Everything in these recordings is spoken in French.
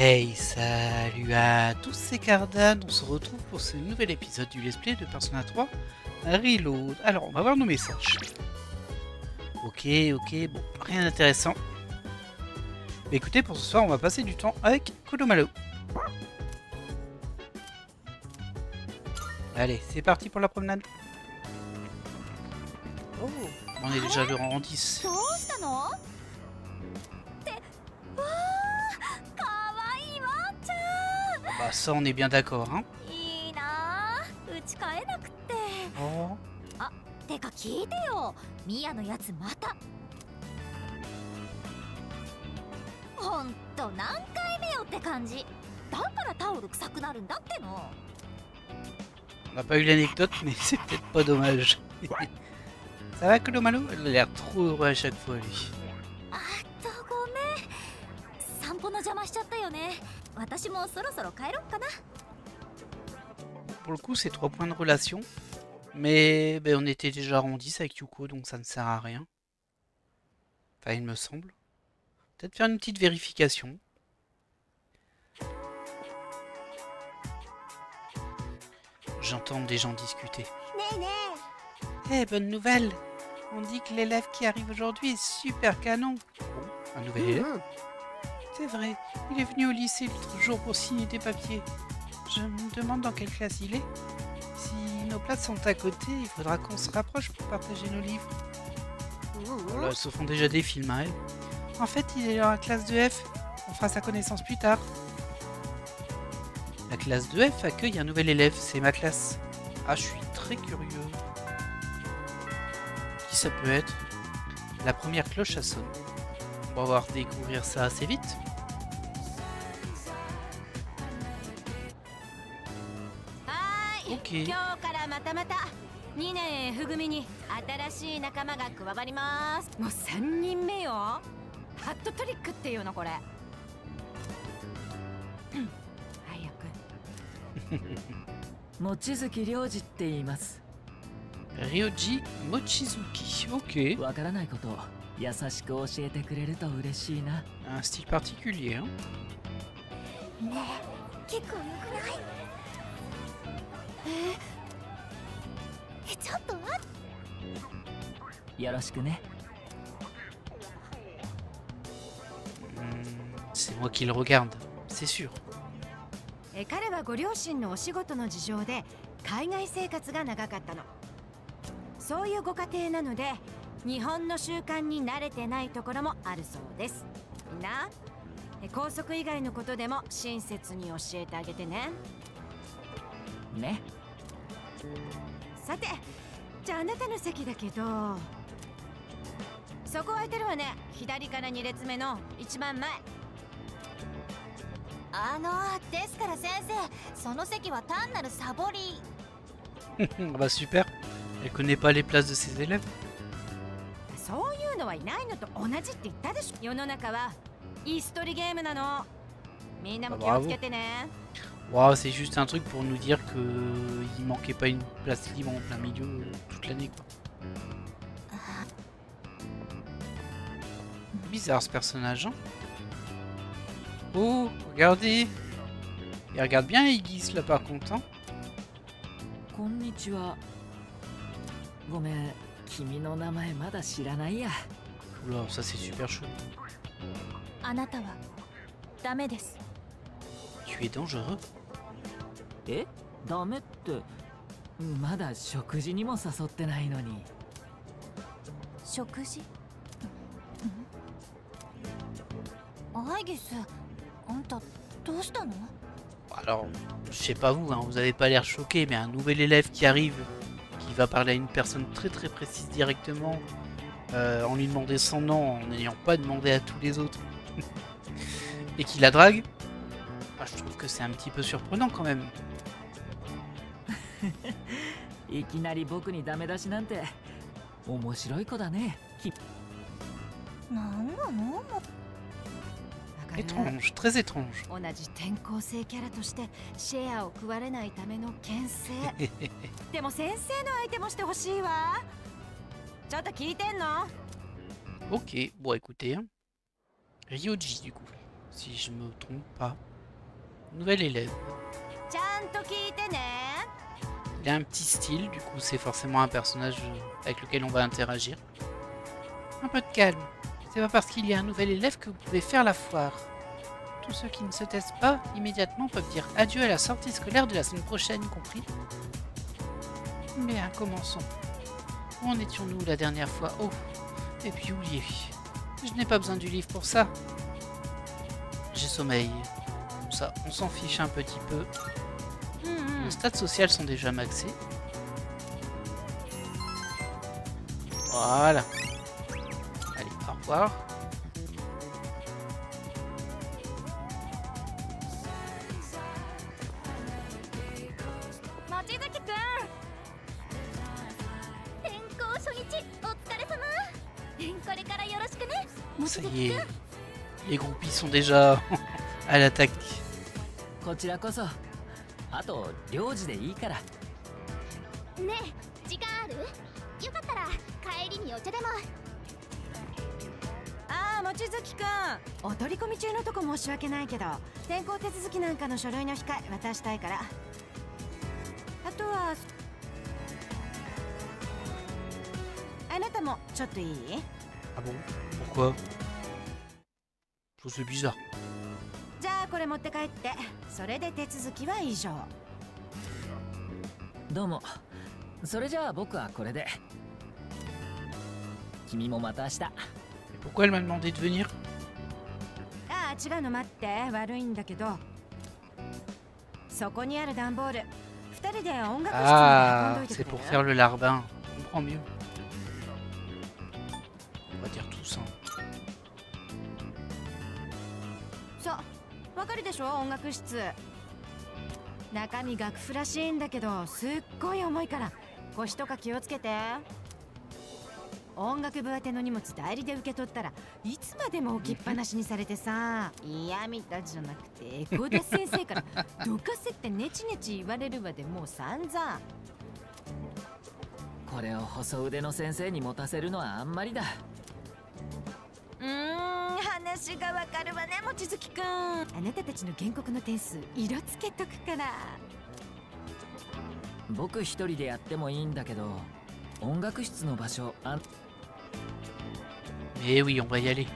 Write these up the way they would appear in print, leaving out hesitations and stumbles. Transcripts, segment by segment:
Hey, salut à tous, c'est Cardan, on se retrouve pour ce nouvel épisode du Let's Play de Persona 3 Reload. Alors, on va voir nos messages. Ok, bon, rien d'intéressant. Mais écoutez, pour ce soir, on va passer du temps avec Kodomalo. Allez, c'est parti pour la promenade. Oh, on est déjà le rang 10. Bah ça, on est bien d'accord, hein. Oh. てか聞いてよ、ミヤのやつまた。ほんと何回目よって感じ。だからタオル臭くなるんだっての。On n'a pas eu l'anecdote, mais c'est peut-être pas dommage. Ça va, Kodomalo? Il a l'air trop heureux à chaque fois, lui. ごめん。散歩の邪魔しちゃったよね。私もそろそろ帰ろっかな。 Pour le coup, c'est 3 points de relation. Mais ben, on était déjà arrondi avec Yuko, donc ça ne sert à rien. Enfin, il me semble. Peut-être faire une petite vérification. J'entends des gens discuter. Eh, bonne nouvelle! On dit que l'élève qui arrive aujourd'hui est super canon. Bon, un nouvel élève? C'est vrai, il est venu au lycée l'autre jour pour signer des papiers. Je me demande dans quelle classe il est. Si nos places sont à côté, il faudra qu'on se rapproche pour partager nos livres. Voilà, elles se font déjà des films, hein. En fait, il est dans la classe de F. On fera sa connaissance plus tard. La classe de F accueille un nouvel élève, c'est ma classe. Ah, je suis très curieux. Qui ça peut être? La première cloche, ça sonne. On va pouvoir découvrir ça assez vite. Ok. 今日からまた2年 F 組に新しい仲間が加わります。もう3人目よ。ハットトリックっていうのこれ。早く。望月良二って言います。Ryoji Mochizuki. Ok. わからないことを優しく教えてくれると嬉しいな。Un style particulier, hein. ねえ、結構良くない？ちょっと待って。よろしくね。C'est moi qui le regarde, c'est sûr. 彼はご両親のお仕事の事情で海外生活が長かったの。そういうご家庭なので日本の習慣に慣れてないところもあるそうです。な、校則以外のことでも親切に教えてあげてね。ね。さて、じゃああなたの席だけど、そこ空いてるわね。左から2列目の一番前。ですから先生、その席は単なるサボり。Bah super. Elle connaît pas les places de ses élèves. そういうのはいないのと同じって言ったでしょ。世の中は椅子取りゲームなの。みんなも気をつけてね。Wow, c'est juste un truc pour nous dire que il manquait pas une place libre en plein milieu toute l'année, quoi. Bizarre ce personnage, hein. Oh, regardez. Il regarde bien Aegis là par contre, hein. こんにちは。ごめん、君の名前まだ知らないや。Oula, ça c'est super chaud. あなたはダメです。 Tu es dangereux. え、ダメって。まだ食事にも誘ってないのに。食事？アイギス、あんたどうしたの？ Alors, je sais pas vous, hein, vous avez pas l'air choqué, mais un nouvel élève qui arrive, qui va parler à une personne très précise directement, en lui demandant son nom, en n'ayant pas demandé à tous les autres, et qui la drague, bah, je trouve que c'est un petit peu surprenant quand même. いきなり僕にダメ出しなんて面白い子だね。なんなの？Étrange, très étrange. 同じ転校生キャラとしてシェアを食われないための牽制。でも先生の相手もしてほしいわ。ちょっと聞いてんの？ Ok, bon écoutez, hein. Ryoji du coup, si je me trompe pas. Nouvel élève. ちゃんと聞いてね。 Il a un petit style, du coup c'est forcément un personnage avec lequel on va interagir. Un peu de calme. C'est pas parce qu'il y a un nouvel élève que vous pouvez faire la foire. Tous ceux qui ne se testent pas immédiatement peuvent dire adieu à la sortie scolaire de la semaine prochaine, compris? Bien, commençons. Où en étions-nous la dernière fois? Oh, et puis oubliez. Je n'ai pas besoin du livre pour ça. J'ai sommeil. Ça, on s'en fiche un petit peu. Les stats sociales sont déjà maxés. Voilà. Allez, au revoir. Ça y est, les groupies sont déjà à l'attaque. こちらこそ。あと領事でいいから。ねえ、時間ある？よかったら帰りにお茶でも。ああ、望月くん、お取り込み中のとこ申し訳ないけど、転校手続きなんかの書類の控え渡したいから。あとはあなたもちょっといい？ Ah bon? Pourquoi? C'est bizarre. じゃあこれ持って帰って、それで手続きは以上。どうも。それじゃあ僕はこれで。君もまた明日。Pourquoi elle m'a demandé de venir? ああ、違うの待って、悪いんだけど。そこにある段ボール、二人で音楽室に運んどいてくれる？ c'est pour faire le larbin. Je comprends mieux. On va dire tous, hein. そう、わかるでしょ、音楽室。中身楽譜らしいんだけど、すっごい重いから腰とか気をつけて。音楽部宛ての荷物代理で受け取ったらいつまでも置きっぱなしにされてさ、嫌みたじゃなくてエコダ先生からどかせってネチネチ言われるわでもう散々。これを細腕の先生に持たせるのはあんまりだ。話がわかるわね、望月くん。あなたたちの原告の点数色つけとくから。僕一人でやってもいいんだけど、音楽室の場所Mais oui, on va y aller.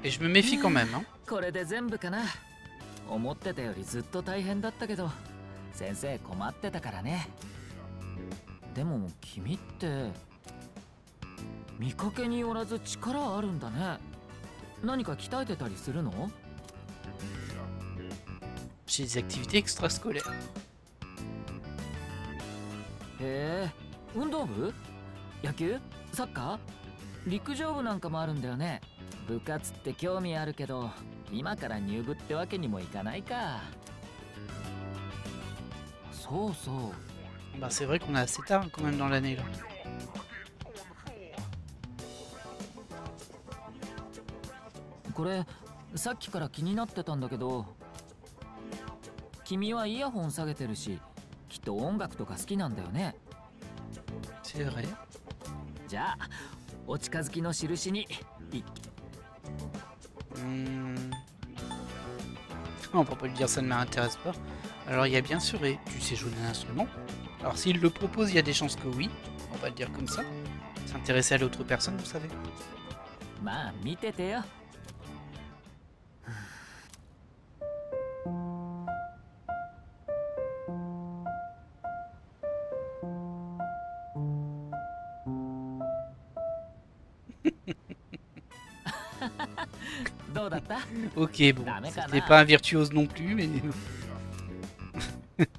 Et je me méfie quand même, hein. これで全部かな。思ってたよりずっと大変だったけど、先生困ってたからね。でも君って見かけによらず力あるんだね。何か鍛えてたりするの？ J'ai des activités extrascolaires. へえ、運動部？野球？サッカー？陸上部なんかもあるんだよね。部活って興味あるけど、今から入部ってわけにもいかないか。そうそう。Bah c'est vrai qu'on est assez tard quand même dans l'année là. これさっきから気になってたんだけど、君はイヤホン下げてるし、きっと音楽とか好きなんだよね。C'est vrai. じゃあお近づきの印に。On peut pas lui dire ça ne m'intéresse pas. Alors il y a bien sûr, et tu sais jouer d'un instrument. Alors s'il le propose, il y a des chances que oui. On va le dire comme ça. S'intéresser à l'autre personne, vous savez. まあ見ててよ。どうだった？ Ok, bon, c'était pas un virtuose non plus, mais...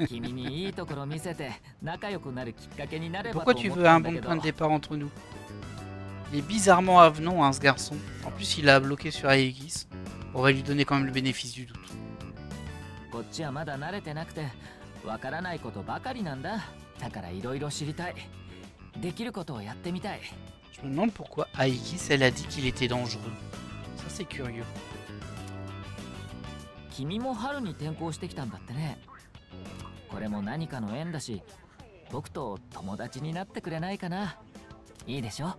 君にいいところ見せて仲良くなるきっかけになれば。 Pourquoi tu veux un bon point de départ entre nous? Il est bizarrement avenant, hein, ce garçon. En plus, il a bloqué sur Aegis. On va lui donner quand même le bénéfice du doute. こっちはまだ慣れてなくてわからないことばかりなんだ。だからいろいろ知りたい。できることをやってみたい。 Je me demande pourquoi Aegis, elle a dit qu'il était dangereux. Ça, c'est curieux. 君も春に転校してきたんだってね。これも何かの縁だし、僕と友達になってくれないかな。いいでしょ？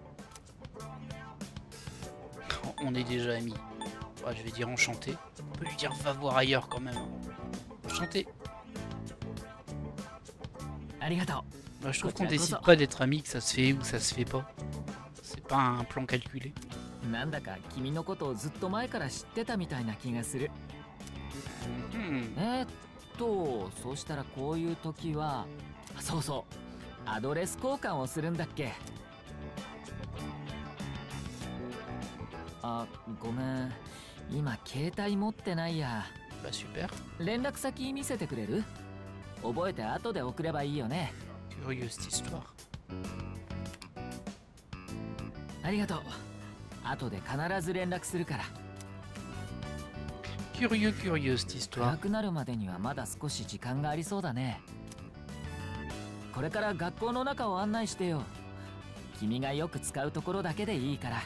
On est déjà amis. Ouais, je vais dire enchanté. On peut peut lui dire va voir ailleurs quand même. Chanter. Bah, je trouve qu'on décide pas d'être amis, que ça se fait ou ça se fait pas. C'est pas un plan calculé. なんだか君のことをずっと前から知ってたみたいな気がする。そうしたらこういう時は、そうそう、アドレス交換をするんだっけ。あ、ごめん、今携帯持ってないや。Bah super. 連絡先見せてくれる？覚えて後で送ればいいよね。Curieux cette histoire. ありがとう。後で必ず連絡するから。Curieux cette histoire. 暗くなるまでにはまだ少し時間がありそうだね。これから学校の中を案内してよ。君がよく使うところだけでいいから。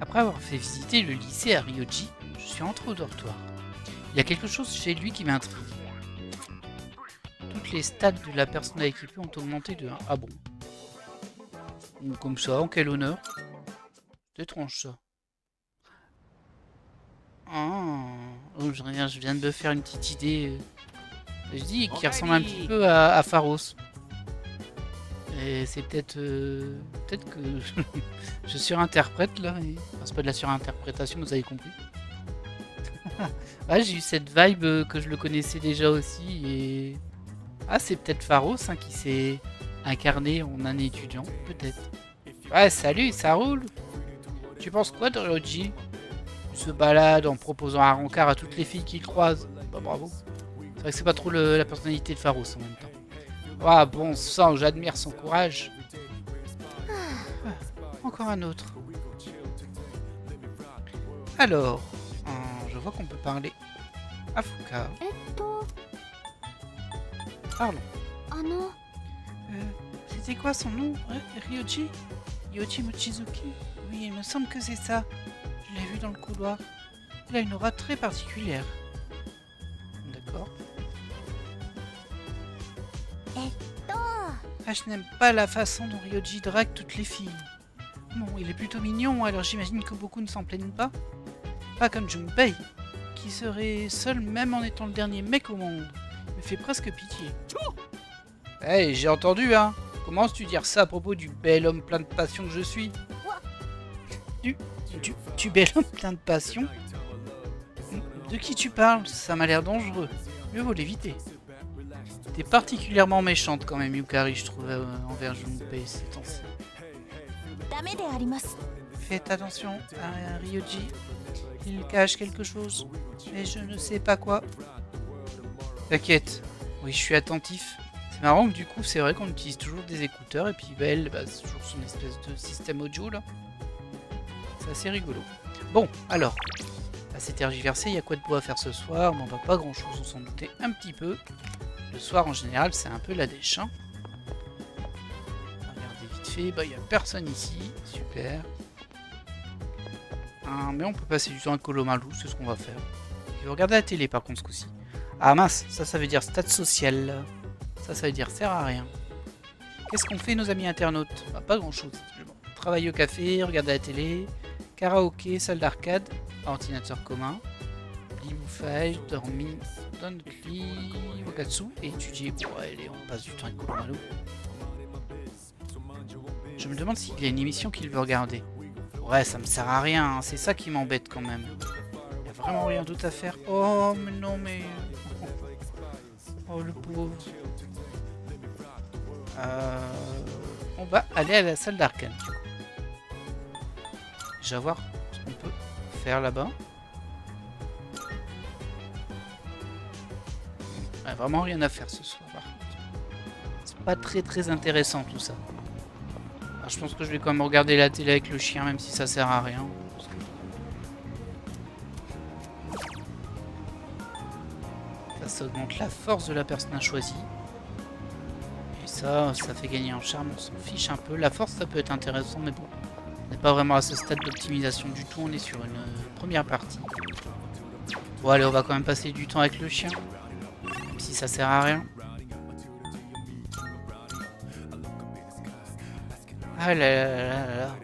Après avoir fait visiter le lycée à Ryoji, je suis entré au dortoir. Il y a quelque chose chez lui qui m'intrigue. Toutes les stats de la personne à équiper ont augmenté de 1. Ah bon? Comme ça, en quel honneur? C'est étrange ça. Ah, oh, je viens de me faire une petite idée. Je dis qui ressemble un petit peu à Pharos. Et c'est peut-être peut-être que je surinterprète là. Enfin, c'est pas de la surinterprétation, vous avez compris. Ouais, j'ai eu cette vibe que je le connaissais déjà aussi. Et ah, c'est peut-être Pharos hein, qui s'est incarné en un étudiant, peut-être. Ouais, salut, ça roule. Tu penses quoi de Ryoji? Il se balade en proposant un rencard à toutes les filles qu'il croise. Bah bravo. C'est vrai que c'est pas trop la personnalité de Pharos en même temps. Ah bon sang, j'admire son courage. Ah, encore un autre. Alors, je vois qu'on peut parler à Fuka. Parlons. C'était quoi son nom? Ryoji? Ryoji Mochizuki? Oui, il me semble que c'est ça. Je l'ai vu dans le couloir. Il a une aura très particulière. D'accord. Ah, je n'aime pas la façon dont Ryoji drague toutes les filles. Bon, il est plutôt mignon, alors j'imagine que beaucoup ne s'en plaignent pas. Pas comme Junpei, qui serait seul même en étant le dernier mec au monde. Il me fait presque pitié. Hey, j'ai entendu, hein. Comment oses-tu dire ça à propos du bel homme plein de passion que je suis? Du bel homme plein de passion? De qui tu parles? Ça m'a l'air dangereux. Mieux vaut l'éviter. T'es particulièrement méchante quand même, Yukari, je trouve, envers Junpei ces temps-ci. Faites attention à Ryoji. Il cache quelque chose, mais je ne sais pas quoi. T'inquiète, oui, je suis attentif. C'est marrant que du coup, c'est vrai qu'on utilise toujours des écouteurs, et puis bah, elle, bah, c'est toujours son espèce de système audio là. C'est assez rigolo. Bon, alors, assez tergiversé, il y a quoi de beau à faire ce soir? Bon, bah, pas grand chose, on s'en doutait un petit peu. Le soir en général, c'est un peu la dèche. Hein. Regardez vite fait, bah, il n'y a personne ici, super. Mais on peut passer du temps à Kolomalu, c'est ce qu'on va faire. Je vais regarder la télé par contre ce coup-ci. Ah mince, ça veut dire stade social. Ça veut dire sert à rien. Qu'est-ce qu'on fait nos amis internautes? Bah, pas grand chose. Travailler au café, regarder la télé, karaoké, salle d'arcade, ordinateur commun, lit-bouffage, dormir, Donkli, Wakatsu et étudier. Bon, allez, on passe du temps avec Kolomalu. Je me demande s'il y a une émission qu'il veut regarder. Ouais, ça me sert à rien, hein. C'est ça qui m'embête quand même. Il y a vraiment rien d'autre à faire. Oh, mais non, mais... Oh, le pauvre. On va aller à la salle d'arcade. Déjà voir ce qu'on peut faire là-bas. Ouais, vraiment rien à faire ce soir. C'est pas très intéressant tout ça. Alors, je pense que je vais quand même regarder la télé avec le chien, même si ça sert à rien. Ça augmente la force de la personne choisie. Et ça fait gagner en charme, on s'en fiche un peu. La force, ça peut être intéressant, mais bon. On n'est pas vraiment à ce stade d'optimisation du tout, on est sur une première partie. Bon allez, on va quand même passer du temps avec le chien. Même si ça sert à rien. Ah là là là là là.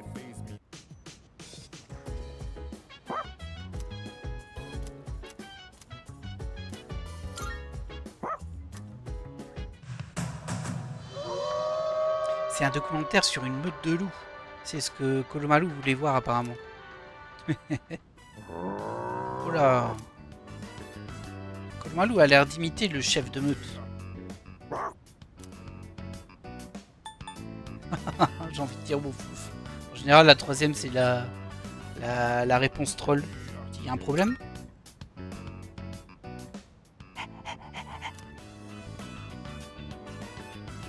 C'est un documentaire sur une meute de loups. C'est ce que Kolomalu voulait voir apparemment. Oh là. Kolomalu a l'air d'imiter le chef de meute. J'ai envie de dire beau fouf. En général, la troisième, c'est la réponse troll. Il y a un problème?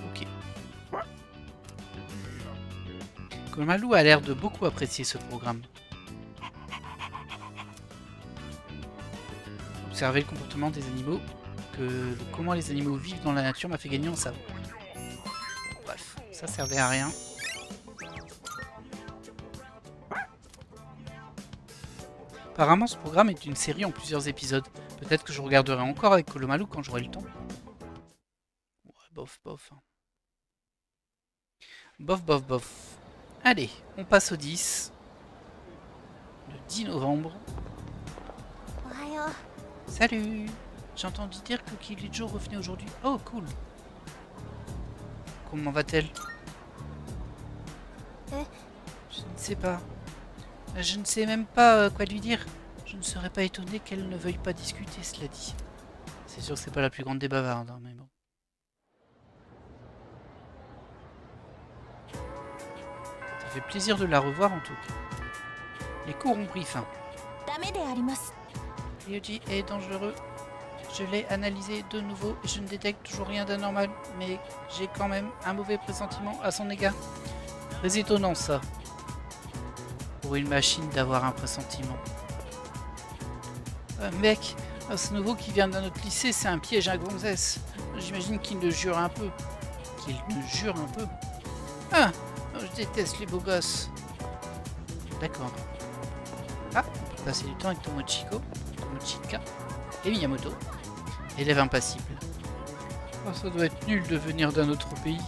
Ok. Kolomalu a l'air de beaucoup apprécier ce programme. Observer le comportement des animaux, comment les animaux vivent dans la nature m'a fait gagner en savoir. Bref, ça servait à rien. Apparemment, ce programme est une série en plusieurs épisodes. Peut-être que je regarderai encore avec Kolomalu quand j'aurai le temps. Ouais, bof, bof. Bof, bof, bof. Allez, on passe au 10. Le 10 novembre. Salut! J'ai entendu dire que Kirijo revenait aujourd'hui. Oh, cool! Comment va-t-elle? Je ne sais pas. Je ne sais même pas quoi lui dire. Je ne serais pas étonné qu'elle ne veuille pas discuter, cela dit. C'est sûr que c'est pas la plus grande des bavardes, hein, mais bon. Ça fait plaisir de la revoir en tout cas. Les cours ont pris fin. Ryoji est dangereux. Je l'ai analysé de nouveau et je ne détecte toujours rien d'anormal, mais j'ai quand même un mauvais pressentiment à son égard. Très étonnant ça. Pour une machine d'avoir un pressentiment. Mec, ce nouveau qui vient d'un autre lycée, c'est un piège à gonzesse. J'imagine qu'il le jure un peu. Qu'il le jure un peu. Ah, je déteste les beaux gosses. D'accord. Ah, on peut passer du temps avec Tomochika et Miyamoto, élève impassible. Oh, ça doit être nul de venir d'un autre pays.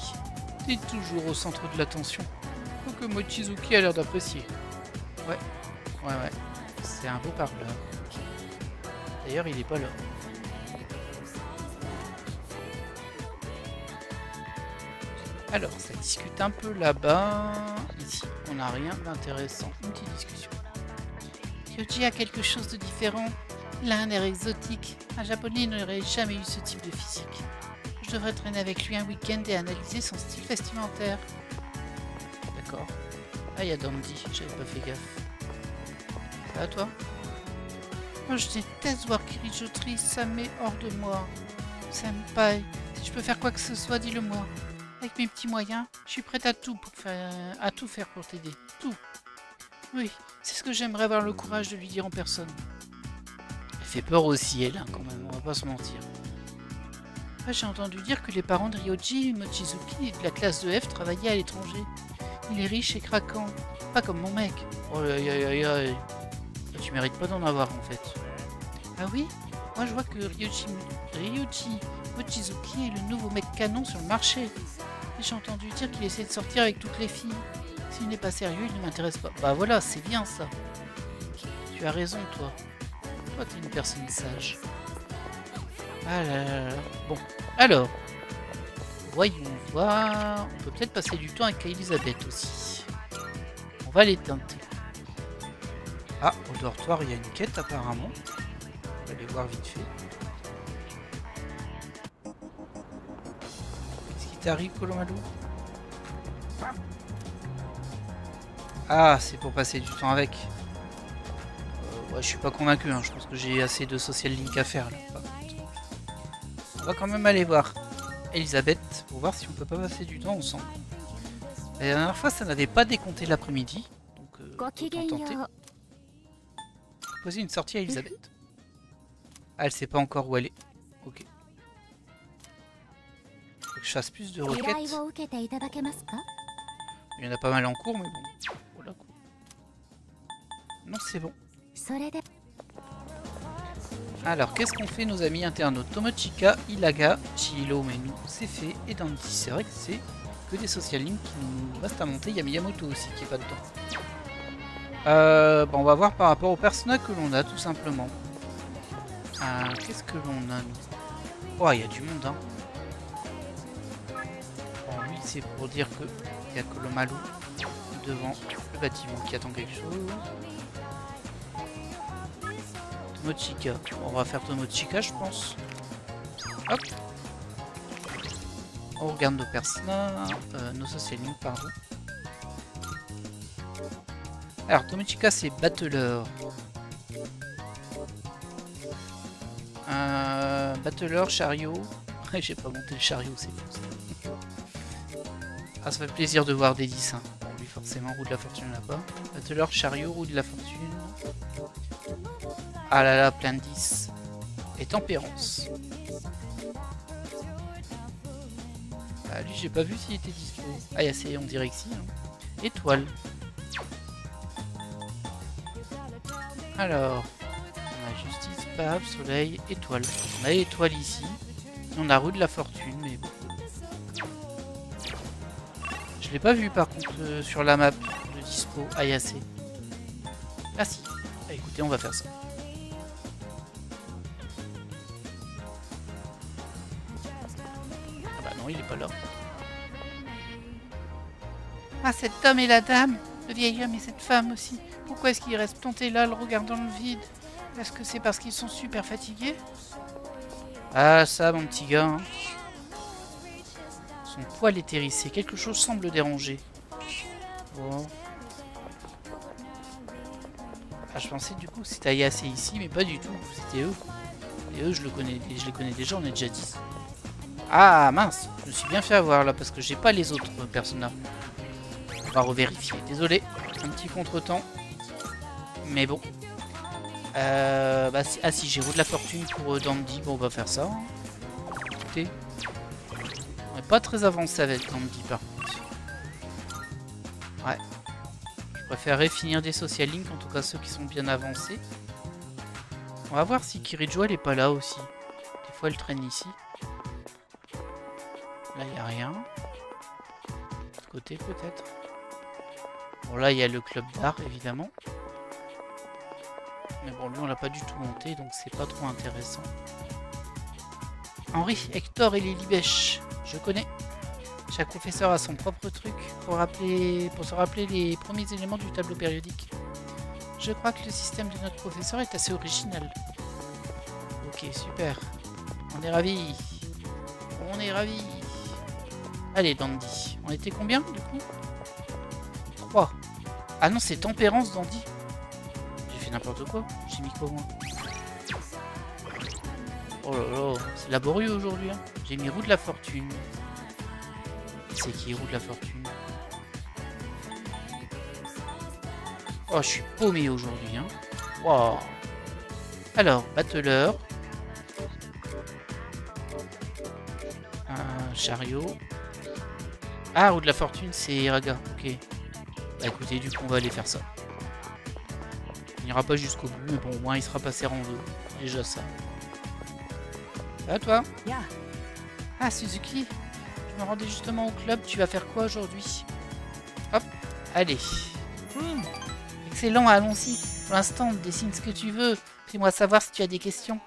T'es toujours au centre de l'attention. Que Mochizuki a l'air d'apprécier. Ouais. C'est un beau parleur. D'ailleurs, il est pas là. Alors, ça discute un peu là-bas. Ici, on n'a rien d'intéressant. Une petite discussion. Ryoji a quelque chose de différent. Il a un air exotique. Un japonais n'aurait jamais eu ce type de physique. Je devrais traîner avec lui un week-end et analyser son style vestimentaire. D'accord. Ah, il y a Dandy, j'avais pas fait gaffe. Ça va toi? Moi, je déteste voir Kirijo triste, ça me met hors de moi. Senpai, si je peux faire quoi que ce soit, dis-le-moi. Avec mes petits moyens, je suis prête à tout faire pour t'aider. Tout. Oui, c'est ce que j'aimerais avoir le courage de lui dire en personne. Elle fait peur aussi, elle, hein, quand même, on va pas se mentir. Ah, j'ai entendu dire que les parents de Ryoji, Mochizuki et de la classe de F travaillaient à l'étranger. Il est riche et craquant, pas comme mon mec. Oh aïe aïe aïe. Tu mérites pas d'en avoir en fait. Ah oui? Moi je vois que Ryoji Mochizuki est le nouveau mec canon sur le marché. Et j'ai entendu dire qu'il essaie de sortir avec toutes les filles. S'il n'est pas sérieux, il ne m'intéresse pas. Bah voilà, c'est bien ça. Tu as raison toi. Toi t'es une personne sage. Ah là là là. Bon, alors. Voyons voir. On peut peut-être passer du temps avec Elisabeth aussi. On va les tenter. Ah, au dortoir, il y a une quête apparemment. On va aller voir vite fait. Qu'est-ce qui t'arrive, Kolomalu? Ah, c'est pour passer du temps avec. Ouais, je suis pas convaincu, hein. Je pense que j'ai assez de social link à faire là. On va quand même aller voir Elisabeth pour voir si on peut pas passer du temps ensemble. La dernière fois, ça n'avait pas décompté l'après-midi. Donc, autant tenter. Poser une sortie à Elisabeth. Ah, elle sait pas encore où elle est. Ok. Faut que je fasse plus de requêtes. Il y en a pas mal en cours, mais bon. Voilà quoi. Non, c'est bon. Alors, qu'est-ce qu'on fait nos amis internautes? Tomochika, Ilaga, Chihiro, Menu, c'est fait. Et Dandy, c'est vrai que c'est que des social links qui nous restent à monter. Il y a Miyamoto aussi qui est pas dedans. Bon, on va voir par rapport au personnage que l'on a, tout simplement. Qu'est-ce que l'on a, nous? Oh, il y a du monde, hein. Bon, lui, c'est pour dire que Il y a Kolomalu devant le bâtiment qui attend quelque chose. Tomochika. On va faire Tomochika, je pense. Hop. On regarde nos personnages. Nos socialimes, pardon. Alors, Tomochika, c'est Battler. Battler, chariot. J'ai pas monté le chariot, c'est fou ça. Ah, ça fait plaisir de voir des 10. Hein. Lui, forcément, roue de la fortune là-bas. Battler, chariot, roue de la fortune. Ah là là, plein de 10. Et tempérance. Ah, lui, j'ai pas vu s'il était dispo. Ah, il y a c'est, on dirait que si. Hein. Étoile. Alors, on a justice, pave, soleil, étoile. On a étoile ici. On a roue de la fortune, mais bon. Je l'ai pas vu par contre sur la map de dispo Ayase. Ah si. Bah, écoutez, on va faire ça. Ah bah non, il est pas là. Ah, cet homme et la dame, le vieil homme et cette femme aussi. Pourquoi est-ce qu'ils restent plantés là, le regard dans le vide? Est-ce que c'est parce qu'ils sont super fatigués? Ah ça, mon petit gars. Hein. Son poil est hérissé. Quelque chose semble déranger. Bon. Ah, je pensais du coup que c'était Ayase ici, mais pas du tout. C'était eux. Et eux, je les connais déjà, on est déjà 10. Ah mince, je me suis bien fait avoir là parce que j'ai pas les autres personnages. On va revérifier. Désolé, un petit contretemps. Mais bon. Bah, ah si, j'ai roue de la fortune pour Dandy. Bon, on va faire ça. Hein. Écoutez. On n'est pas très avancé avec Dandy par contre. Ouais. Je préférerais finir des social links, en tout cas ceux qui sont bien avancés. On va voir si Kirijo elle est pas là aussi. Des fois elle traîne ici. Là il n'y a rien. De ce côté peut-être. Bon là il y a le club d'art évidemment. Mais bon lui on l'a pas du tout monté donc c'est pas trop intéressant. Henri, Hector et les Libèches. Je connais. Chaque professeur a son propre truc pour se rappeler les premiers éléments du tableau périodique. Je crois que le système de notre professeur est assez original. Ok, super. On est ravis. On est ravis. Allez, Dandy. On était combien, du coup? 3. Ah non, c'est Tempérance, Dandy. J'ai fait n'importe quoi. J'ai mis quoi, moi? Oh là là, c'est laborieux aujourd'hui. Hein. J'ai mis roue de la fortune. C'est qui roue de la fortune? Oh, je suis paumé aujourd'hui. Hein. Wow. Alors, Battler. Un chariot. Ah, roue de la fortune, c'est Iraga. Ok. Bah écoutez, du coup, on va aller faire ça. On n'ira pas jusqu'au bout, mais bon, au moins, il sera passé en deux. Déjà ça. À toi. Yeah. Ah, Suzuki. Je me rendais justement au club. Tu vas faire quoi aujourd'hui? Hop. Allez. Excellent, allons-y. Pour l'instant, dessine ce que tu veux. Fais-moi savoir si tu as des questions.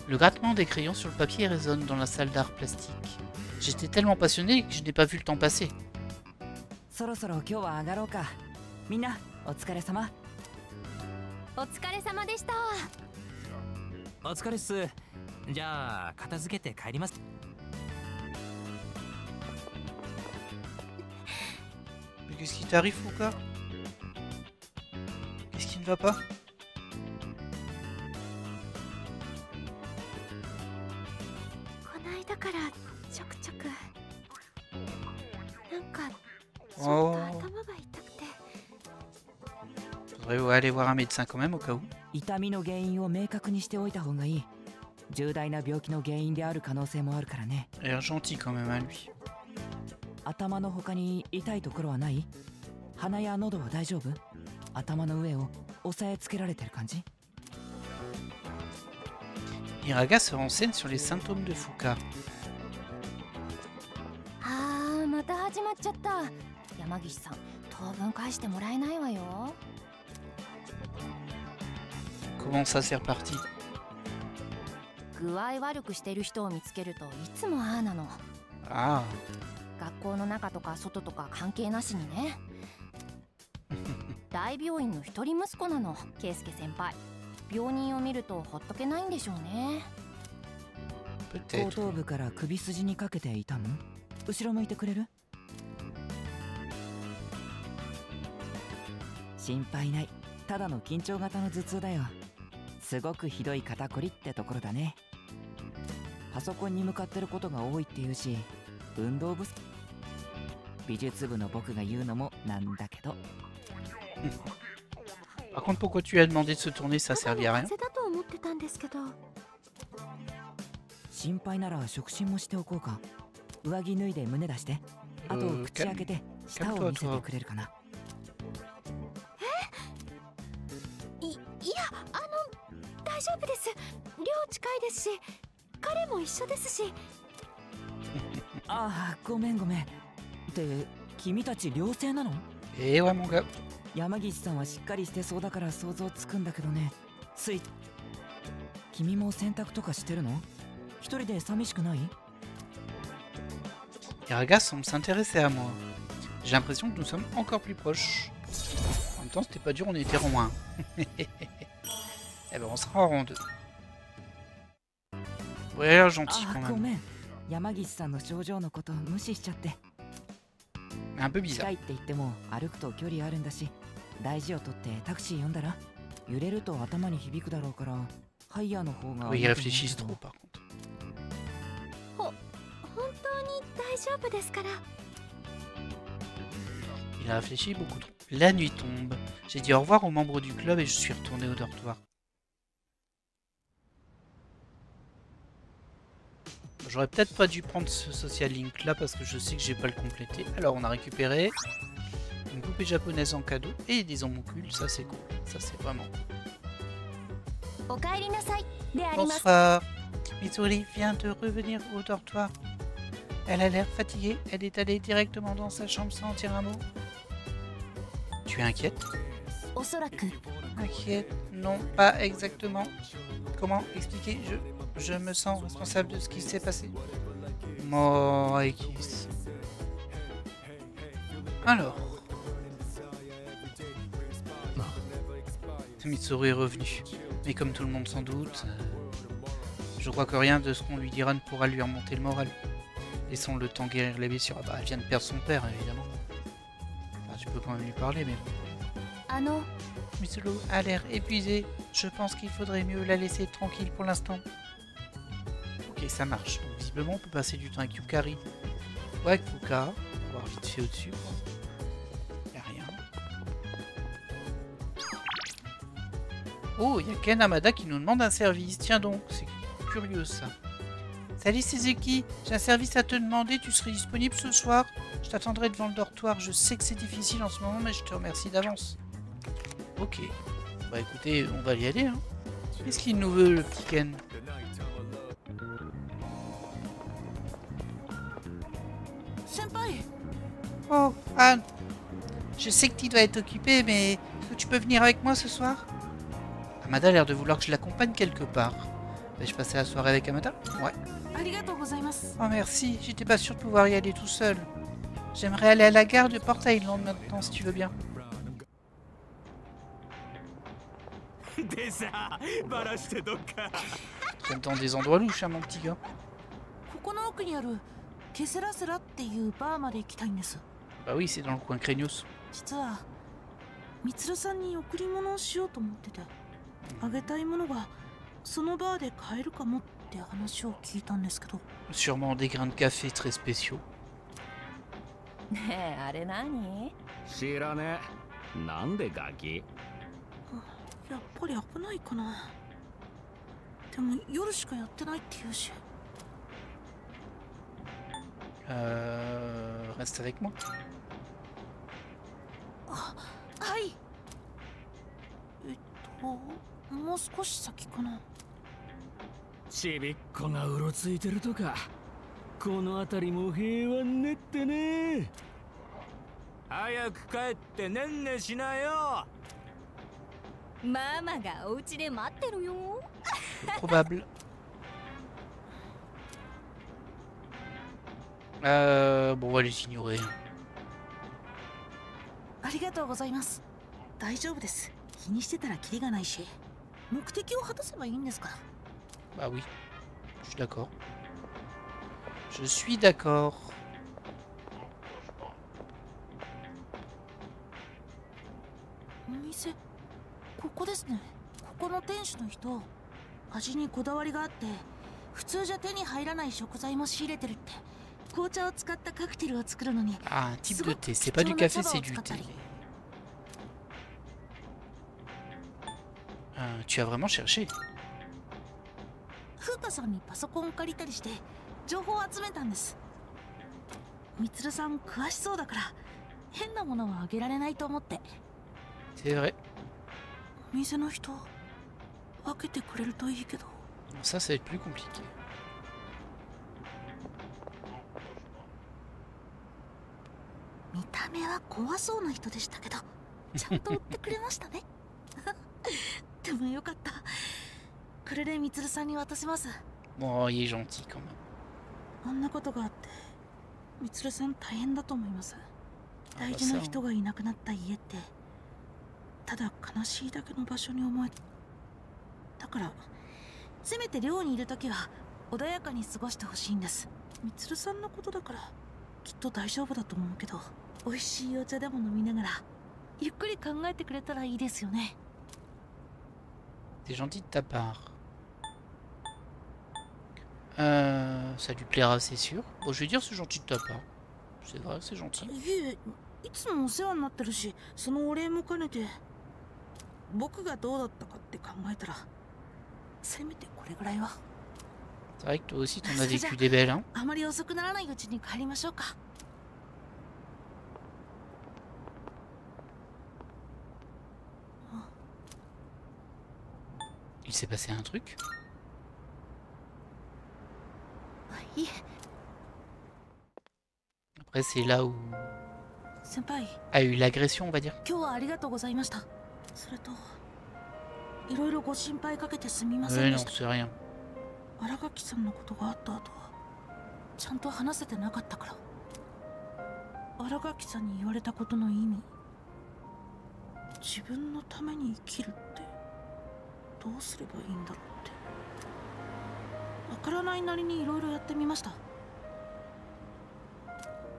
Le grattement des crayons sur le papier résonne dans la salle d'art plastique. J'étais tellement passionné que je n'ai pas vu le temps passer. Mais qu'est-ce qui t'arrive, Fuka? Qu'est-ce qui ne va pas? Oh. Faudrait aller voir un médecin quand même au cas où. Elle a l'air gentil quand même, hein, lui. Iraga se renseigne sur les symptômes de Fuka. Comment ça c'est reparti? Ah. 学校の中とか外とか関係なしにね。大病院の一人息子なの、圭介先輩。病人を見るとほっとけないんでしょうね。後頭部から首筋にかけて痛む？後ろ向いてくれる？心配ない。ただの緊張型の頭痛だよ。すごくひどい肩こりってところだね。パソコンに向かってることが多いっていうし、運動不足。美術部の僕が言うのもなんだけど。Par contre, pourquoi tu lui as demandé de se tourner, ça servait à rien. 心配なら触診もしておこうか。上着脱いで胸出して。あと口開けて舌を見せてくれるかな。いや、大丈夫です。寮近いですし、彼も一緒ですし。ああ、ごめんごめん。って君たち寮生なの？ouais, mon gars. 山岸さんはしっかりしてそうだから想像つくんだけどね。君も洗濯とかしてるの？一人で寂しくない？ Les regards semblent s'intéresser à moi. J'ai l'impression que nous sommes encore plus proches. En même temps, c'était pas dur, on était rond 1. Eh ben, on sera en rond 2. Ouais, gentil quand même. 山岸さんの症状のこと無視しちゃって。Un peu bizarre. 近いって言っても歩くと距離あるんだし、大事を取ってタクシー呼んだら？揺れると頭に響くだろうから、ハイヤーの方が。Oui, ils réfléchissent trop par contre. 本当に大丈夫ですから。Il a réfléchi beaucoup trop. La nuit tombe. J'ai dit au revoir aux membres du club et je suis retourné au dortoir. J'aurais peut-être pas dû prendre ce social link là parce que je sais que j'ai pas le complété. Alors on a récupéré une poupée japonaise en cadeau et des homoncules, ça c'est cool. Ça c'est vraiment. Bonsoir. Mitsuri vient de revenir au dortoir. Elle a l'air fatiguée. Elle est allée directement dans sa chambre sans dire un mot. Tu es inquiète? Inquiète? Non, pas exactement. Comment expliquer? Je me sens responsable de ce qui s'est passé. Moikis. Alors. Mitsuru est revenu. Mais comme tout le monde s'en doute, je crois que rien de ce qu'on lui dira ne pourra lui remonter le moral. Laissons le temps guérir les blessures. Ah bah, elle vient de perdre son père, évidemment. Enfin, tu peux quand même lui parler, mais bon. Mitsuru a l'air épuisée. Je pense qu'il faudrait mieux la laisser tranquille pour l'instant. Ok, ça marche. Donc, visiblement, on peut passer du temps avec Yukari ou avec Fuka. On va voir vite fait au-dessus. Y'a rien. Oh, il y a Ken Hamada qui nous demande un service. Tiens donc, c'est curieux ça. Salut Suzuki, j'ai un service à te demander. Tu serais disponible ce soir? Je t'attendrai devant le dortoir. Je sais que c'est difficile en ce moment, mais je te remercie d'avance. Ok. Bah écoutez, on va y aller. Hein. Qu'est-ce qu'il nous veut, le petit Ken? Oh, Anne. Je sais que tu dois être occupé, mais est-ce que tu peux venir avec moi ce soir? Amada a l'air de vouloir que je l'accompagne quelque part. Vais-je passer la soirée avec Amada? Ouais. Oh merci, j'étais pas sûr de pouvoir y aller tout seul. J'aimerais aller à la gare de Port Island maintenant, si tu veux bien. J'aime dans des endroits louches, hein, mon petit gars. Bah oui, c'est dans le coin Craignos. Sûrement des grains de café très spéciaux. Reste avec moi. C'est probable. Bon, on va les ignorer. ありがとうございます。大丈夫です。気にしてたらキリがないし、目的を果たせばいいんですから。 Bah oui, je suis d'accord. Je suis d'accord. お店、ここですね。ここの店主の人、味にこだわりがあって、普通じゃ手に入らない食材も仕入れてるって。紅茶を使ったカクテルを作るのに。 Ah, un type de thé. C'est pas du café, c'est du thé. Tu as vraiment cherché? 風花さんにパソコンを借りたりして情報を集めたんです。みつるさん詳しそうだから変なものはあげられないと思って。 C'est vrai. お店の人分けてくれるといいけど。 Ça, ça va être plus compliqué. 見た目は怖そうな人でしたけどちゃんと売ってくれましたね。でもよかった。これでみつるさんに渡します。 Bon, il est gentil quand même. あんなことがあってみつるさん大変だと思います。大事な人がいなくなった家ってただ悲しいだけの場所に思えだから、せめて寮にいるときは穏やかに過ごしてほしいんです。みつるさんのことだからきっと大丈夫だと思うけど、美味しいお茶でも飲みながらゆっくり考えてくれたらいいですよね。 C'est gentil de ta part. Ça lui plaira, c'est sûr. Bon, je vais dire c'est gentil de ta part. C'est vrai, c'est gentil. いえ、いつもお世話になってるし、そのお礼も兼ねて僕がどうだったかって考えたらせめてこれぐらいは。 C'est vrai que toi aussi t'en as vécu des belles, hein. あまり遅くならないうちに帰りましょうか。 Il s'est passé un truc. いえ。 Après, c'est là où 先輩、 a eu l'agression, on va dire. 今日はありがとうございました。それといろいろご心配かけてすみませ Ouais, んで non, した。 c'est rien. 新垣さんのことがあった後はちゃんと話せてなかったから。新垣さんに言われたことの意味、自分のために生きるってどうすればいいんだろうってわからないなりにいろいろやってみました。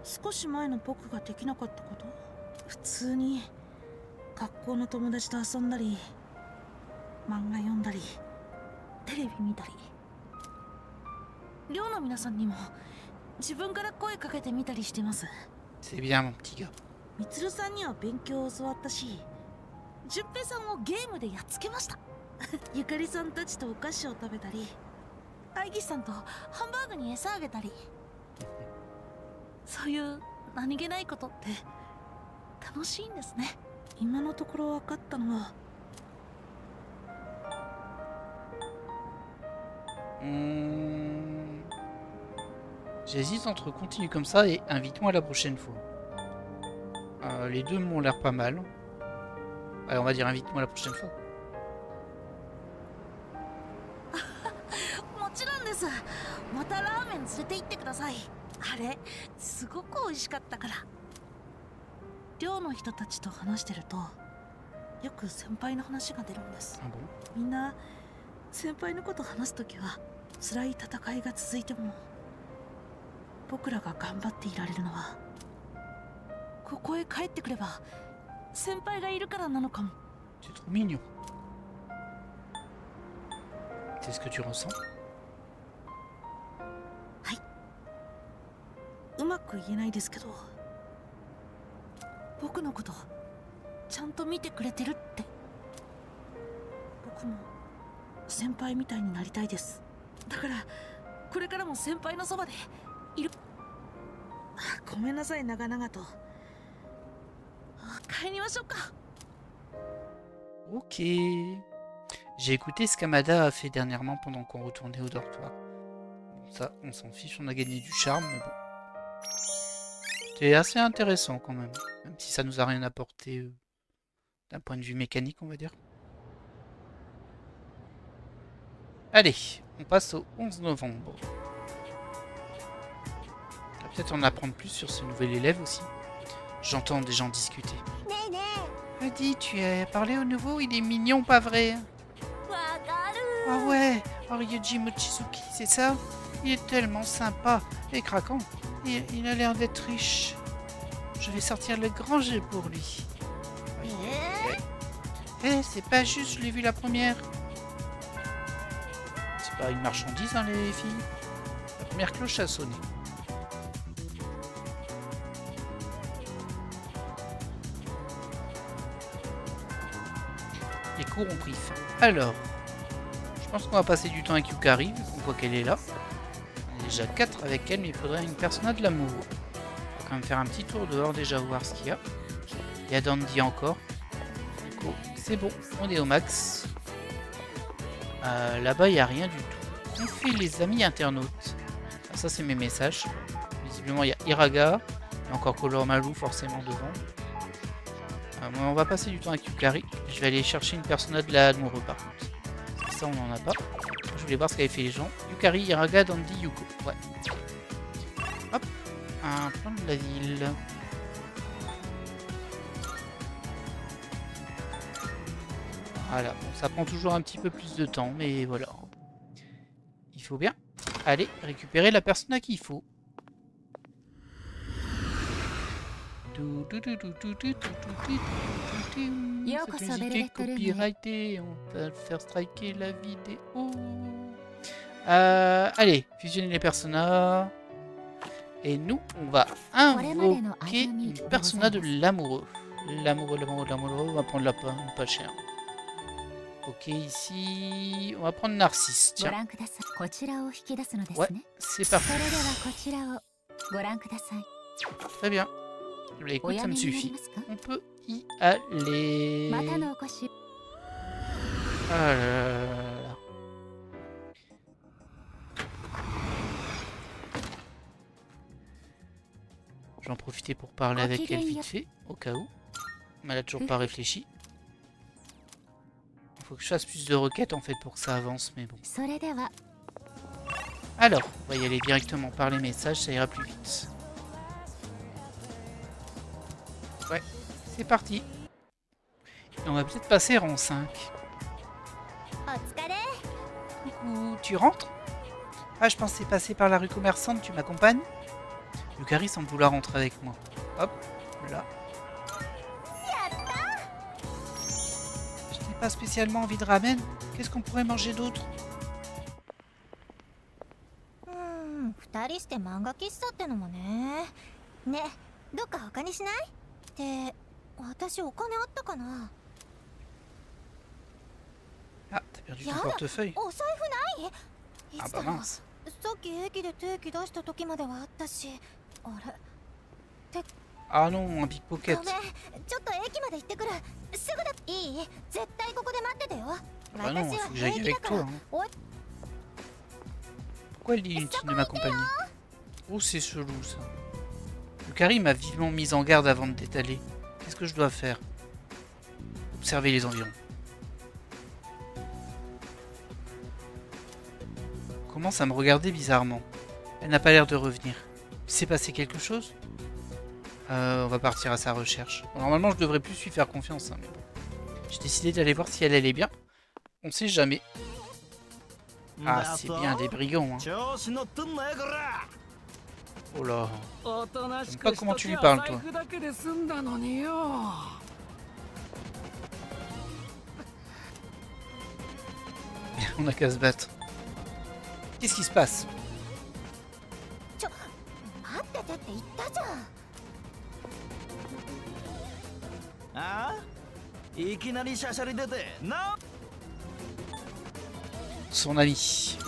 少し前の僕ができなかったこと、普通に学校の友達と遊んだり漫画読んだりテレビ見たり、寮の皆さんにも自分から声かけてみたりしてます。 C'est bien, mon petit gars. みつるさんには勉強を教わったし、純平さんをゲームでやっつけました。ゆかりさんたちとお菓子を食べたり、愛義さんとハンバーグに餌あげたり、そういう何気ないことって楽しいんですね。今のところ分かったのは、 J'hésite entre continue comme ça et invite-moi la prochaine fois. Les deux m'ont l'air pas mal. Allez, on va dire invite-moi la prochaine fois. もちろんです。またラーメン連れて行ってください。あれすごく美味しかったから。寮の人たちと話してるとよく先輩の話が出るんです。 Ah bon? みんな先輩のこと話すときは辛い戦いが続いても僕らが頑張っていられるのはここへ帰ってくれば先輩がいるからなのかも。 C'est trop mignon. C'est ce que tu ressens? はい。うまく言えないですけど、僕のことちゃんと見てくれてるって。僕も先輩みたいになりたいです。だからこれからも先輩のそばでいる。ごめんなさい、長々と。帰りましょうか。 Ok. J'ai écouté ce qu'Amada a fait dernièrement pendant qu'on retournait au dortoir. Bon, ça, on s'en fiche, on a gagné du charme, mais bon. C'est assez intéressant quand même. Même si ça nous a rien apporté d'un point de vue mécanique, on va dire. Allez, on passe au 11 novembre. peut-être en apprendre plus sur ce nouvel élève aussi. J'entends des gens discuter. Dis, tu as parlé au nouveau, il est mignon, pas vrai? Ah ouais, Ryuji Mochizuki, c'est ça? Il est tellement sympa et craquant. Il a l'air d'être riche. Je vais sortir le grand jeu pour lui. C'est pas juste, je l'ai vu la première. C'est pas une marchandise, hein, les filles. La première cloche a sonné. Les cours ont pris fin. Alors, je pense qu'on va passer du temps avec Yukari, vu qu'on voit qu'elle est là. On est déjà 4 avec elle, mais il faudrait une personnage de l'amour. On va quand même faire un petit tour dehors déjà, voir ce qu'il y a. Il y a Dandy encore. C'est bon, on est au max. Là-bas, il n'y a rien du tout. On fait les amis internautes. Ah, ça, c'est mes messages. Visiblement, il y a Iraga. Il y a encore Color Malou, forcément, devant. On va passer du temps avec Yukari. Je vais aller chercher une personnage de l'amoureux, par contre. Ça, on n'en a pas. Je voulais voir ce qu'avaient fait les gens. Yukari, Iraga, Dandy, Yuko. Ouais. Hop. Un plan de la ville. Voilà, bon, ça prend toujours un petit peu plus de temps, mais voilà. Il faut bien aller récupérer la personne à qui il faut. Cette musique est copyrightée, on va faire striker la vidéo. Allez, fusionner les personnages. Et nous, on va invoquer une persona de l'amoureux. L'amoureux, on va prendre la pas cher. Ok, ici, on va prendre Narcisse, tiens. Ouais, c'est parti. Très bien. Écoute, ça me suffit. On peut y aller. Ah là là là. Je vais en profiter pour parler avec elle vite fait, au cas où. Mais elle a toujours pas réfléchi. Il faut que je fasse plus de requêtes en fait pour que ça avance, mais bon. Alors, on va y aller directement par les messages, ça ira plus vite. Ouais, c'est parti. Et on va peut-être passer rang 5. Coucou, tu rentres? Ah, je pensais passer par la rue commerçante, tu m'accompagnes? Yukari semble vouloir rentrer avec moi. Hop, là. Je n'ai pas spécialement envie de ramen. Qu'est-ce qu'on pourrait manger d'autre? 2人して漫画喫茶ってのもね。ね、どっか他にしない？って私お金あったかな。 Ah, t'as perdu ton portefeuille. お財布ない？ Ah bah mince. さっき駅で定期出した時まではあったし、あれ。 Ah non, un pickpocket. ごめん、ちょっと駅まで行ってくる。すぐだ。いい？絶対ここで待っててよ。 Bah non, faut que j'aille avec toi. Hein. Pourquoi elle dit inutile de m'accompagner? Oh, c'est chelou ça. Yukari m'a vivement mise en garde avant de t'étaler. Qu'est-ce que je dois faire? Observer les environs. Commence à me regarder bizarrement. Elle n'a pas l'air de revenir. Il s'est passé quelque chose? On va partir à sa recherche. Bon, normalement, je devrais plus lui faire confiance. Hein, mais bon. J'ai décidé d'aller voir si elle allait bien. On sait jamais. Ah, c'est bien des brigands. Hein. Oh là. Je sais pas comment tu lui parles, toi. On a qu'à se battre. Qu'est-ce qui se passe? Son ami.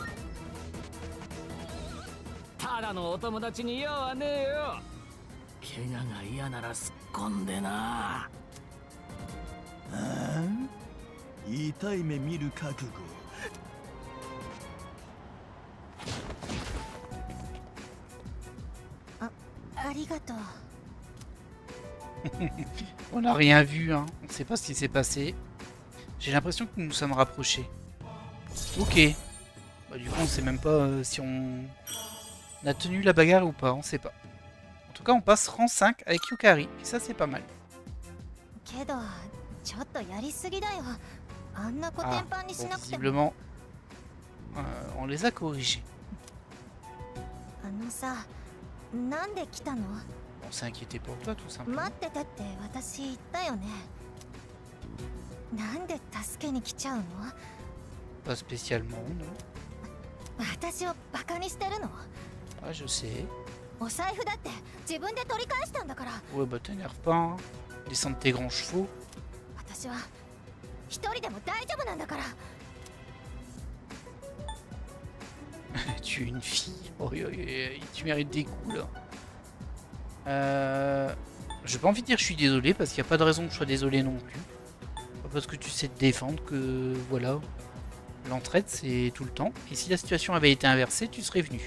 On n'a rien vu, hein. On ne sait pas ce qui s'est passé. J'ai l'impression que nous nous sommes rapprochés. Ok. Bah, du coup, on sait même pas si on a tenu la bagarre ou pas. On sait pas. En tout cas, on passe rang 5 avec Yukari. Et ça, c'est pas mal. Bon, visiblement, on les a corrigés. On s'est inquiété pour toi, tout simplement. Pas spécialement, non. Ah, je sais. Ouais, bah t'énerve pas, hein. Descendre tes grands chevaux. Tu es une fille. Oh, tu mérites des coups, là. J'ai pas envie de dire je suis désolé, parce qu'il n'y a pas de raison que je sois désolé non plus. Pas parce que tu sais te défendre que, voilà. L'entraide, c'est tout le temps. Et si la situation avait été inversée, tu serais venu.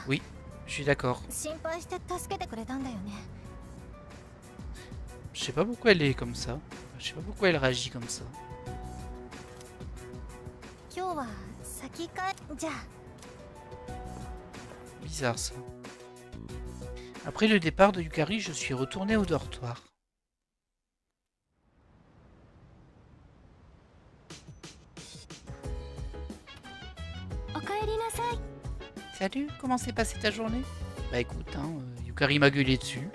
Oui, je suis d'accord. Je sais pas pourquoi elle est comme ça. Je sais pas pourquoi elle réagit comme ça. Bizarre ça. Après le départ de Yukari, je suis retourné au dortoir. Salut, comment s'est passée ta journée? Bah écoute, hein, Yukari m'a gueulé dessus.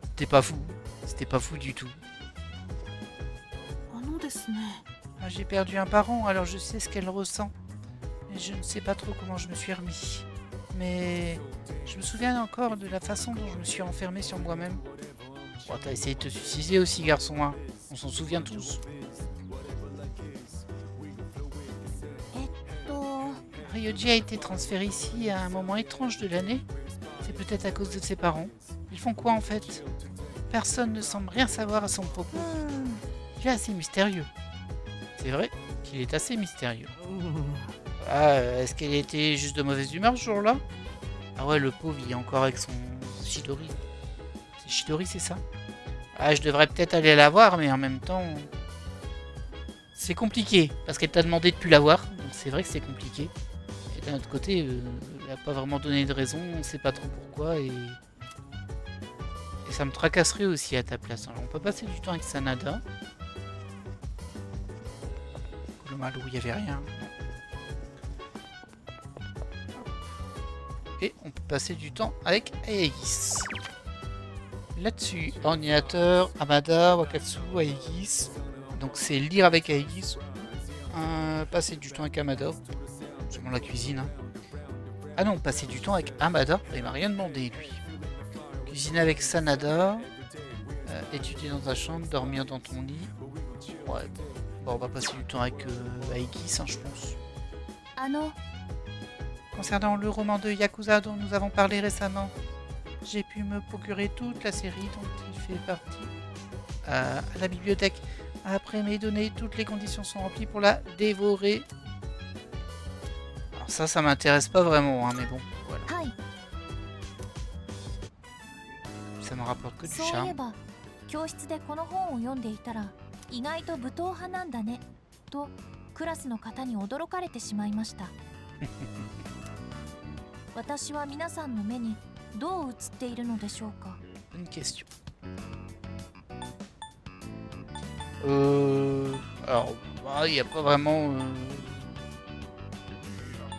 C'était pas fou. C'était pas fou du tout. Ah, j'ai perdu un parent, alors je sais ce qu'elle ressent. Et je ne sais pas trop comment je me suis remis. Mais je me souviens encore de la façon dont je me suis enfermé sur moi-même. Oh, t'as essayé de te suicider aussi, garçon, hein. On s'en souvient tous. Ryoji a été transféré ici à un moment étrange de l'année. C'est peut-être à cause de ses parents. Ils font quoi en fait? Personne ne semble rien savoir à son propos. Il est assez mystérieux. C'est vrai qu'il est assez mystérieux. Ah, est-ce qu'elle était juste de mauvaise humeur ce jour-là? Ah ouais, le pauvre, il est encore avec son Chidori. C'est Chidori, c'est ça? Ah, je devrais peut-être aller la voir, mais en même temps... C'est compliqué, parce qu'elle t'a demandé de plus la voir, donc c'est vrai que c'est compliqué. Et d'un autre côté, elle n'a pas vraiment donné de raison, on ne sait pas trop pourquoi, et ça me tracasserait aussi à ta place. Alors on peut passer du temps avec Sanada. Le mal où il n'y avait rien. Et on peut passer du temps avec Aegis. Là-dessus, ordinateur, Amada, Wakatsu, Aegis. Donc c'est lire avec Aegis. Passer du temps avec Amada. Sûrement la cuisine. Hein. Ah non, passer du temps avec Amada. Il m'a rien demandé lui. Cuisiner avec Sanada. Étudier dans ta chambre, dormir dans ton lit. Ouais. Bon, on va passer du temps avec Aegis, hein, je pense. Ah non. Concernant le roman de Yakuza dont nous avons parlé récemment, j'ai pu me procurer toute la série dont il fait partie à la bibliothèque. Après mes données, toutes les conditions sont remplies pour la dévorer. Alors ça m'intéresse pas vraiment, hein, mais bon, voilà. Ça me rapporte que du charme. 教室でこの本を読んでいたら意外と武闘派なんだねとクラスの方に驚かれてしまいました私は皆さんの目にどう映っているのでしょうか Bonne question. Alors, il n'y a pas vraiment...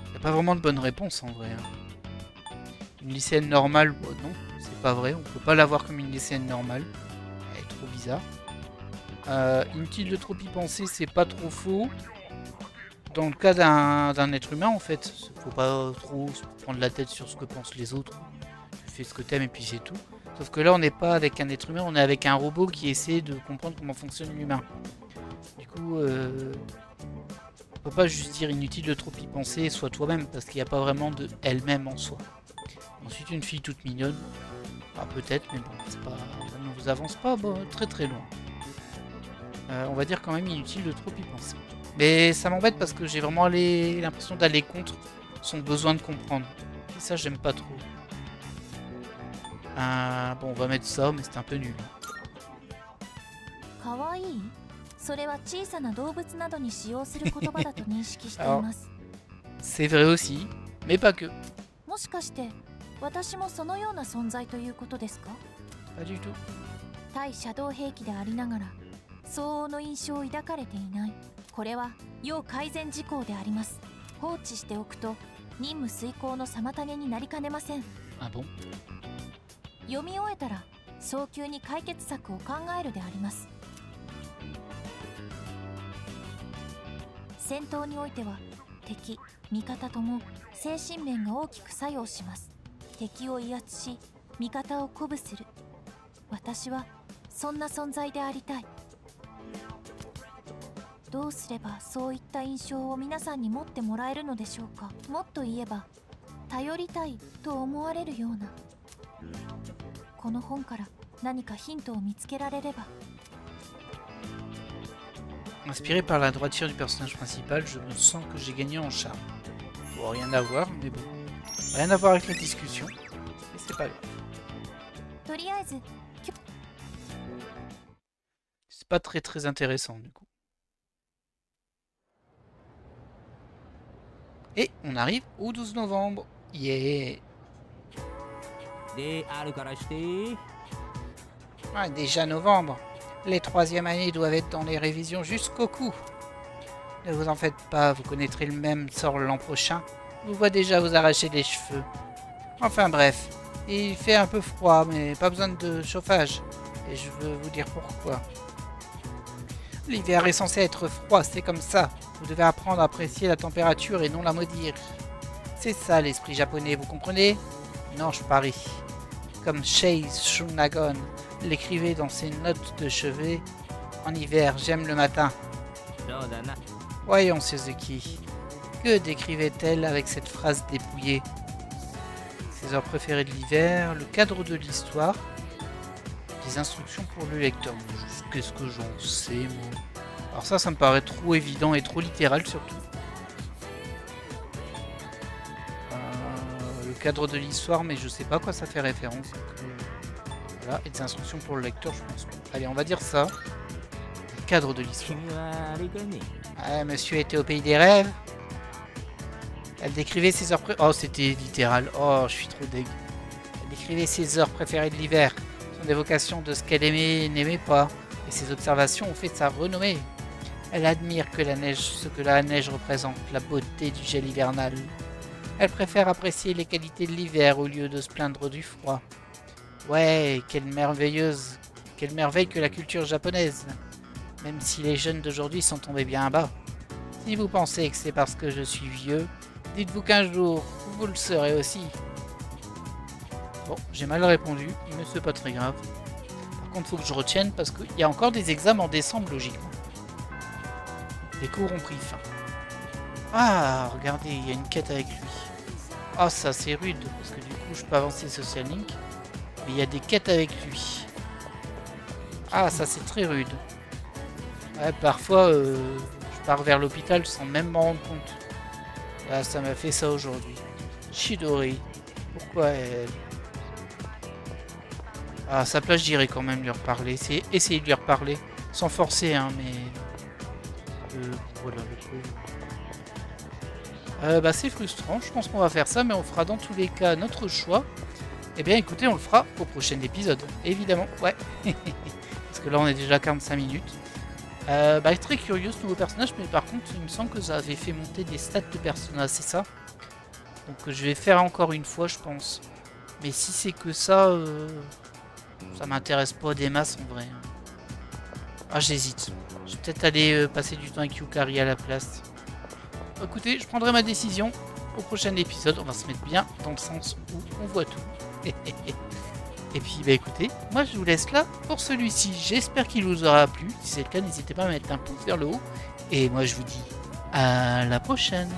Il n'y a pas vraiment de bonne réponse en vrai. Hein. Une lycéenne normale, bon, non, c'est pas vrai. On peut pas la voir comme une lycéenne normale. Elle est trop bizarre. Inutile de trop y penser, c'est pas trop faux. Dans le cas d'un être humain, en fait, faut pas trop se prendre la tête sur ce que pensent les autres. Tu fais ce que t'aimes et puis c'est tout. Sauf que là, on n'est pas avec un être humain, on est avec un robot qui essaie de comprendre comment fonctionne l'humain. Du coup, on peut pas juste dire inutile de trop y penser, sois toi-même, parce qu'il n'y a pas vraiment de elle-même en soi. Ensuite, une fille toute mignonne, ah, peut-être, mais bon, c'est pas, ça ne vous avance pas très très loin. On va dire quand même inutile de trop y penser. Mais ça m'embête parce que j'ai vraiment l'impression d'aller contre son besoin de comprendre. Et ça, j'aime pas trop. Bon, on va mettre ça, mais c'est un peu nul. かわいい？それは小さな動物などに使用する言葉だと認識しています。C'est vrai aussi, mais pas que. もしかして私もそのような存在ということですか？ Pas du tout. 対シャドウ兵器でありながら相応の印象を抱かれていない。これは要改善事項であります。放置しておくと任務遂行の妨げになりかねません。 Ah bon? 読み終えたら早急に解決策を考えるであります。戦闘においては敵、味方とも精神面が大きく作用します。敵を威圧し味方を鼓舞する。私はそんな存在でありたい。どうすればそういった印象を皆さんに持ってもらえるのでしょうか。もっと言えば頼りたいと思われるような。この本から何かヒントを見つけられれば。 Inspiré par la droiture du personnage principal, je me sens que j'ai gagné en charme. Bon, rien à voir, mais bon. Rien à voir avec la discussion. Mais c'est pas grave. とりあえず C'est pas très intéressant du coup. Et on arrive au 12 novembre. Yeah! Ah, déjà novembre. Les troisièmes années doivent être dans les révisions jusqu'au cou. Ne vous en faites pas, vous connaîtrez le même sort l'an prochain. Je vous vois déjà vous arracher les cheveux. Enfin bref, il fait un peu froid, mais pas besoin de chauffage. Et je veux vous dire pourquoi. L'hiver est censé être froid, c'est comme ça. Vous devez apprendre à apprécier la température et non la maudire. C'est ça l'esprit japonais, vous comprenez? Non, je parie. Comme Chase Shunagon l'écrivait dans ses notes de chevet, en hiver, j'aime le matin. Voyons, Suzuki. Que décrivait-elle avec cette phrase dépouillée? Ses heures préférées de l'hiver, le cadre de l'histoire, des instructions pour le lecteur. Qu'est-ce que j'en sais, moi? Alors ça me paraît trop évident et trop littéral, surtout. Le cadre de l'histoire, mais je sais pas à quoi ça fait référence. Voilà, et des instructions pour le lecteur, je pense. Allez, on va dire ça. Le cadre de l'histoire. Ah, monsieur était au pays des rêves. Elle décrivait ses heures préférées. Oh, c'était littéral. Oh, je suis trop deg. Elle décrivait ses heures préférées de l'hiver. Son évocation de ce qu'elle aimait et n'aimait pas. Et ses observations ont fait sa renommée. Elle admire que la neige, ce que la neige représente, la beauté du gel hivernal. Elle préfère apprécier les qualités de l'hiver au lieu de se plaindre du froid. Ouais, quelle merveille que la culture japonaise. Même si les jeunes d'aujourd'hui sont tombés bien bas. Si vous pensez que c'est parce que je suis vieux, dites-vous qu'un jour, vous le serez aussi. Bon, j'ai mal répondu, mais c'est pas très grave. Par contre, faut que je retienne parce qu'il y a encore des examens en décembre, logiquement. Les cours ont pris fin. Ah, regardez, il y a une quête avec lui. Ah, ça c'est rude, parce que du coup, je peux avancer Social Link. Mais il y a des quêtes avec lui. Ah, ça c'est très rude. Ouais, parfois, je pars vers l'hôpital sans même m'en rendre compte. Là, ça m'a fait ça aujourd'hui. Chidori. Pourquoi elle... Ah, à sa place, j'irai quand même lui reparler. Essayer de lui reparler. Sans forcer, hein, mais... voilà, le pauvre. Bah, c'est frustrant. Je pense qu'on va faire ça, mais on fera dans tous les cas notre choix. Eh bien, écoutez, on le fera au prochain épisode. Évidemment, ouais. Parce que là, on est déjà à 45 minutes. Bah, très curieux ce nouveau personnage, mais par contre, il me semble que ça avait fait monter des stats de personnage, c'est ça? Donc, je vais faire encore une fois, je pense. Mais si c'est que ça, ça m'intéresse pas des masses en vrai. Ah, j'hésite. Je vais peut-être aller passer du temps avec Yukari à la place. Écoutez, je prendrai ma décision au prochain épisode. On va se mettre bien dans le sens où on voit tout. Et puis, bah écoutez, moi je vous laisse là pour celui-ci. J'espère qu'il vous aura plu. Si c'est le cas, n'hésitez pas à mettre un pouce vers le haut. Et moi je vous dis à la prochaine.